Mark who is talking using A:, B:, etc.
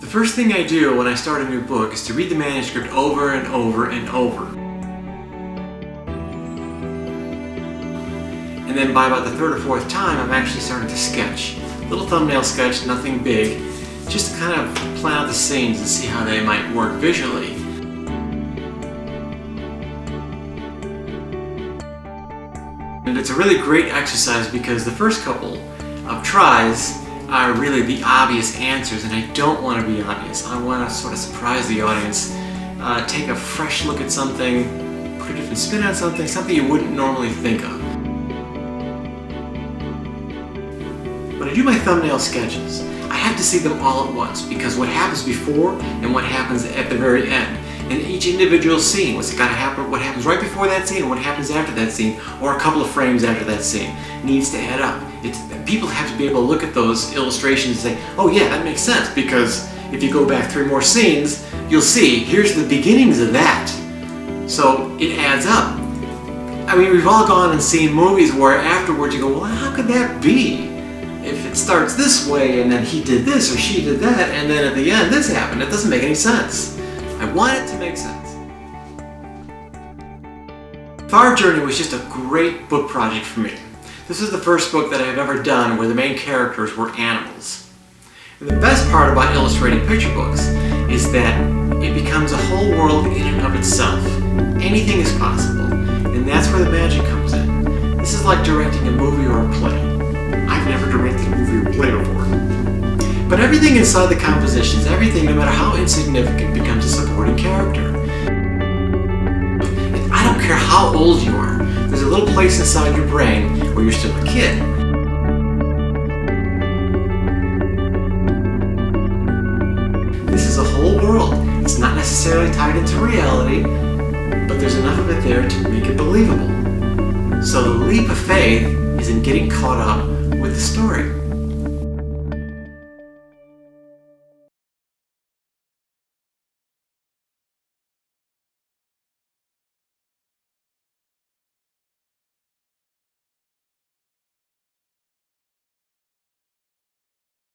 A: The first thing I do when I start a new book is to read the manuscript over and over and over. And then by about the third or fourth time, I'm actually starting to sketch. A little thumbnail sketch, nothing big, just to kind of plan out the scenes and see how they might work visually. And it's a really great exercise because the first couple of tries are really the obvious answers, and I don't want to be obvious. I want to sort of surprise the audience, take a fresh look at something, put a different spin on something you wouldn't normally think of. When I do my thumbnail sketches, I have to see them all at once because what happens before and what happens at the very end. In each individual scene, what's got to happen, what happens right before that scene and what happens after that scene, or a couple of frames after that scene, needs to add up. People have to be able to look at those illustrations and say, oh yeah, that makes sense, because if you go back 3 more scenes, you'll see, here's the beginnings of that. So it adds up. I mean, we've all gone and seen movies where afterwards you go, well, how could that be? If it starts this way and then he did this or she did that and then at the end this happened, it doesn't make any sense. I want it to make sense. Far Journey was just a great book project for me. This is the first book that I've ever done where the main characters were animals. And the best part about illustrating picture books is that it becomes a whole world in and of itself. Anything is possible, and that's where the magic comes in. This is like directing a movie or a play. I've never directed a movie or play before. But everything inside the compositions, everything, no matter how insignificant, becomes a supporting character. And I don't care how old you are, there's a little place inside your brain where you're still a kid. This is a whole world. It's not necessarily tied into reality, but there's enough of it there to make it believable. So the leap of faith is in getting caught up with the story.